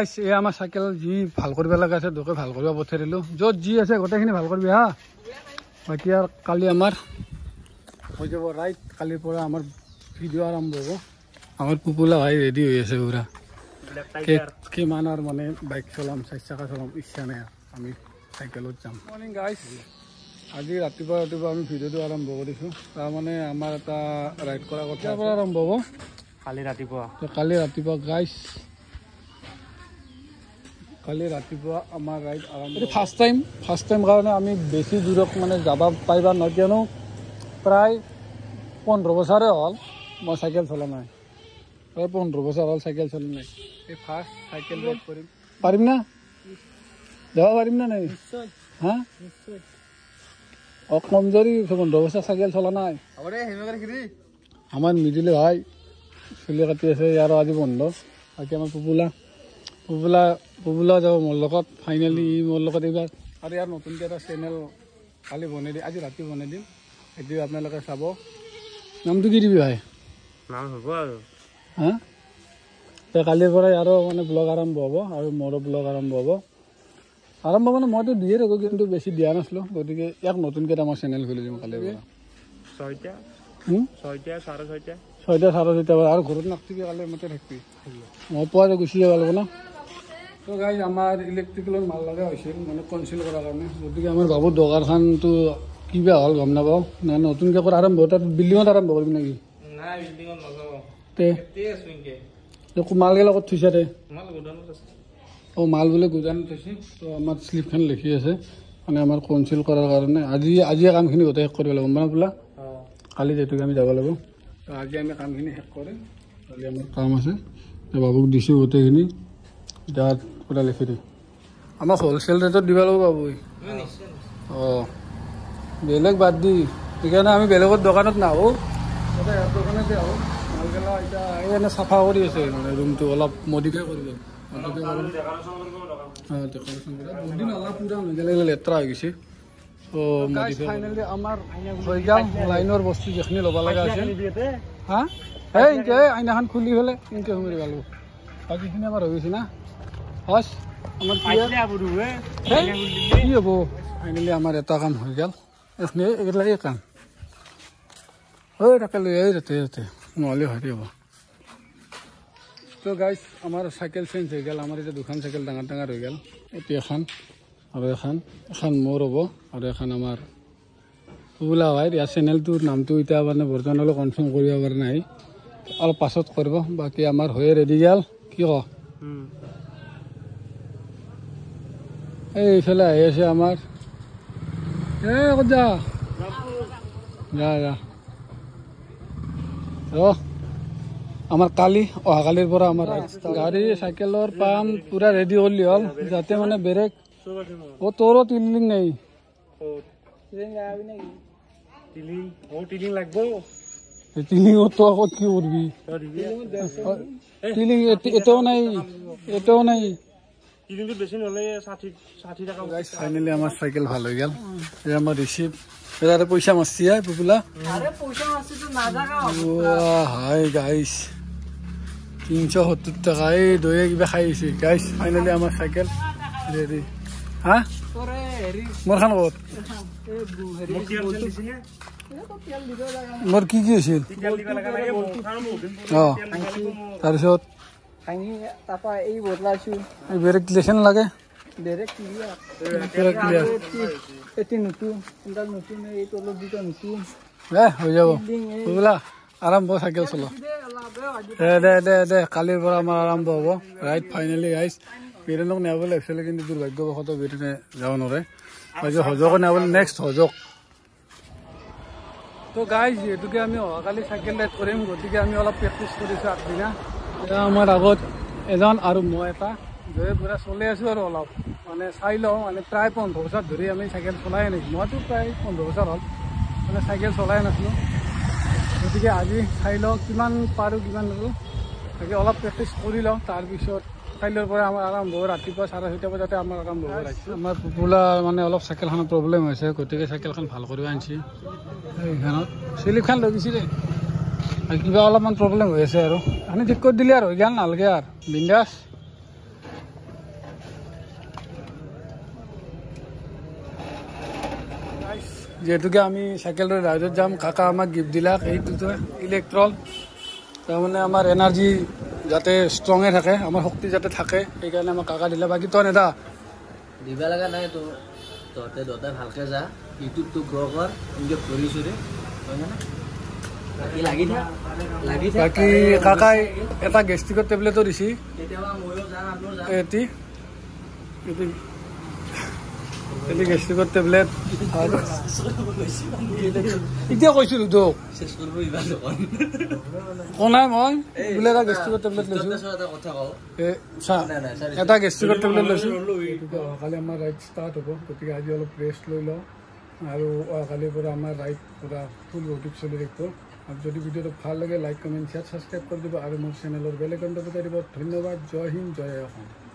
এই আমাৰ চাইকেল যি ভাল কৰিব লগা আছে দুকে ভাল কৰিব পঠাই দিলোঁ য'ত যি আছে গোটেইখিনি ভাল কৰিবি হা বাকী আৰু কালি আমাৰ হৈ যাব ৰাইট কালিৰ পৰা আমাৰ ভিডিঅ' আৰম্ভ হ'ব আমাৰ পুপুলা ভাই ৰেডি হৈ আছে পুৰা কিমান আৰু মানে বাইক চলাম 4 চকা চলাম ইচ্ছা নাই আমি চাইকেলত যাম মৰ্ণিং গাইজ আজি ৰাতিপুৱা আমি ভিডিঅ'টো আৰম্ভ কৰিছোঁ তাৰমানে আমাৰ এটা ৰাইড কৰা কথা পৰা আৰম্ভ হ'ব কালি ৰাতিপুৱা গাইজ কালি ৰাতিপুৱা আমাৰ ৰাইড আৰম্ভ ফাৰ্ষ্ট টাইম কাৰণে আমি বেছি দূৰত মানে যাব পাৰিবা নহয় কিয়নো প্ৰায় 15 বছৰে হ'ল মই চাইকেল চলা নাই প্ৰায় 15 বছৰ হ'ল চাইকেল চলা নাই এই ফাৰ্ষ্ট চাইকেল ৰাইড কৰিম পাৰিম না যাব পাৰিম না নাই হা কমজোৰি 15 বছৰ চাইকেল চলা নাই আমাৰ মিডিলে ভাই চুলি কাটি আছে ইয়াৰ আজি বন্ধ বাকী আমাৰ পুপুলা যাব মোৰ লগত ফাইনেলি মোৰ লগত এইবাৰ আৰু ইয়াৰ নতুনকৈ এটা চেনেল কালি বনাই দিম আজি ৰাতি বনাই দিম সেইটো আপোনালোকে চাব নামটো কি দিবি ভাই নাম হ'ব আৰু হা তো কালিৰ পৰাই আৰু মানে ব্লগ আৰম্ভ হ'ব আৰু মোৰো ব্লগ আৰম্ভ হ'ব মানে মইতো দিয়ে থাকোঁ কিন্তু বেছি দিয়া নাছিলোঁ গতিকে ইয়াক নতুনকৈ এটা মই চেনেল খুলি দিম কালিৰ পৰা 6টা 6:30 আৰু ঘৰত নাথাকিবি কালি মতে থাকিবি মই পোৱা গুচি যাব লাগিব ন তো গাইজ আমাৰ ইলেক্ট্ৰিকেলৰ মাল লগা হৈছিল মানে কনচিল কৰাৰ কাৰণে গতিকে আমাৰ বাবুৰ দোকানখনটো কিবা হ'ল গম নাপাওঁ না নতুনকৈ কৰা আৰম্ভ তাত বিল্ডিঙত আৰম্ভ কৰিবি নেকি মালগিলা ক'ত থৈছা দে মাল বোলে গোদানত থৈছে তো আমাৰ শ্লিপখন লিখি আছে মানে আমাৰ কনচিল কৰাৰ কাৰণে আজিয়ে কামখিনি গোটেই শেষ কৰিব লাগিব মানে বোলা কালি যিহেতুকে আমি যাব লাগিব তো আজি আমি কামখিনি শেষ কৰিম কালি আমাৰ কাম আছে বাবুক দিছোঁ গোটেইখিনি এতিয়া পুৰা লিখি দিম আমাক হ'লচেল ৰেটত দিব লাগিব বাবু অঁ বেলেগ বাদ দি সেইকাৰণে আমি বেলেগৰ দোকানত নাহোঁ ইয়াৰ দোকানতে আহোঁ মালগিলা এতিয়া এনে চাফা কৰি আছে মানে ৰুমটো অলপ মডিফাই কৰিব বহুদিন অলপ পুৰা মেঘালয় লেতেৰা হৈ গৈছে ফাইনেলি আমাৰ হৈ যাওঁ লাইনৰ বস্তু যিখিনি ল'ব লগা আছে হা এই এনেকৈ আইনাখন খুলি পেলাই এনেকৈ সোমাই দিব লাগিব বাকীখিনি আমাৰ হৈ গৈছে না হচ আমাৰ কি হ'ব ফাইনেলি আমাৰ এটা কাম হৈ গ'ল এইখিনি এইগিলাকে কাম তাকে লৈ তাতে নহ'লে হেৰি হ'ব তো গাইজ আমাৰ চাইকেল চেঞ্জ হৈ গ'ল আমাৰ এতিয়া দুখন চাইকেল ডাঙৰ হৈ গ'ল এতিয়া এখন আৰু এখন মোৰ হ'ব আৰু এখন আমাৰ পুপুলা হয় ইয়াৰ চেনেলটোৰ নামটো এতিয়া মানে বৰ্তমানলৈ কনফাৰ্ম কৰিব পৰা নাই অলপ পাছত কৰিব বাকী আমাৰ হৈয়ে ৰেডি গ'ল কি ক এইফালে আহি আছে আমাৰ ক'ত যা আমাৰ অহাকালিৰ পৰা আমাৰ গাড়ী চাইকেলৰ পাম পুৰা ৰেডি কৰিলি হ'ল যাতে মানে বেলেগ তোৰো টিলিং নাই টিলিঙতো আগত কি কৰিবি টিলিং এটাও নাই ফাইনেলি আমাৰ চাইকেল ভাল হৈ গ'ল আমাৰ ৰিচিভ পইচা মাৰছি পুপুলা হাই গাইছ 370 টকা এই দৈয়ে কিবা খাই আহিছে গাইছ ফাইনেলি আমাৰ চাইকেল ৰেডি হা মোৰ খান ক'ত মোৰ কি আছিল অঁ তাৰপিছত বেলেগ লেচন লাগে হৈ যাব বোলা আৰম্ভ চাইকেল চলা দে কালিৰ পৰা আমাৰ আৰম্ভ হ'ব ৰাইট ফাইনেলি গাইজ বীৰেণক নেবলৈ লাগিছিলে কিন্তু দুৰ্ভাগ্যবশতঃ বীৰেণে যাব নোৱাৰে বাকী হজক নেবলৈ নেক্সট হজক তো গাইজ যিহেতুকে আমি অহাকালি চাইকেল ৰাইড কৰিম গতিকে আমি অলপ প্ৰেক্টিচ কৰিছোঁ আগদিনা এতিয়া আমাৰ আগত এজন আৰু মই এটা গৈ পুৰা চলি আছোঁ আৰু অলপ মানে চাই লওঁ মানে প্ৰায় 15 বছৰ ধৰি আমি চাইকেল চলাই নাছিলোঁ মইতো প্ৰায় 15 বছৰ হ'ল মানে চাইকেল চলাই নাছিলোঁ গতিকে আজি চাই লওঁ কিমান পাৰোঁ কিমান নোৱাৰোঁ তাকে অলপ প্ৰেক্টিচ কৰি লওঁ তাৰপিছত কাইলৈৰ পৰা আমাৰ আৰম্ভ হ'ব ৰাতিপুৱা 6:30 বজাতে আমাৰ আৰম্ভ হ'ব আমাৰ পুপুলা মানে অলপ চাইকেলখনৰ প্ৰব্লেম হৈছে গতিকে চাইকেলখন ভাল কৰিব আনিছে এইখনত শ্লিপখন লৈ গৈছে দেই কিবা অলপমান প্ৰব্লেম হৈ আছে আৰু আমি ঠিক কৰি দিলে আৰু হৈ গ'ল নালাগে আৰু বিন্দাছ যিহেতুকে আমি চাইকেল লৈ ৰাইডত যাম কাকা আমাক গিফ্ট দিলাক এইটোতো ইলেক্ট্ৰল তাৰমানে আমাৰ এনাৰ্জি যাতে ষ্ট্ৰঙে থাকে আমাৰ শক্তি যাতে থাকে সেইকাৰণে আমাক কাকা দিলে বাকী তই নেদা দিবা লগা নাই তো তহঁতে দুটাই ভালকে যা ইউটিউবটো গ্ৰ' কৰ এনেকৈ কৰিছোঁ ৰে বাকী কাকাই এটা গেষ্ট্ৰিকৰ টেবলেটো দিছে কেতিয়াবা ময়ো যাম আপুনিও যাম এটি গেষ্ট্ৰিকৰ টেবলেট এতিয়া কৈছিলোঁ তোক চেষ্টা কৰিব ইমান নকৰোঁ কোৱা নাই মই বোলে এটা গেষ্ট্ৰিকৰ টেবলেট লৈছোঁ এটা কথা কওঁ এটা গেষ্ট্ৰিকৰ টেবলেট লৈছোঁ অহাকালি আমাৰ ৰাইড ষ্টাৰ্ট হ'ব গতিকে আজি অলপ ৰেষ্ট লৈ লওঁ আৰু অহাকালিৰ পৰা আমাৰ ৰাইড পূৰা ফুল ৰুটিন চলি থাকিব আৰু যদি ভিডিঅ'টো ভাল লাগে লাইক কমেণ্ট শ্বেয়াৰ ছাবস্ক্ৰাইব কৰি দিব আৰু মোৰ চেনেলৰ বেল আইকনটো বজাই দিব ধন্যবাদ জয় হিন্দ জয় অসম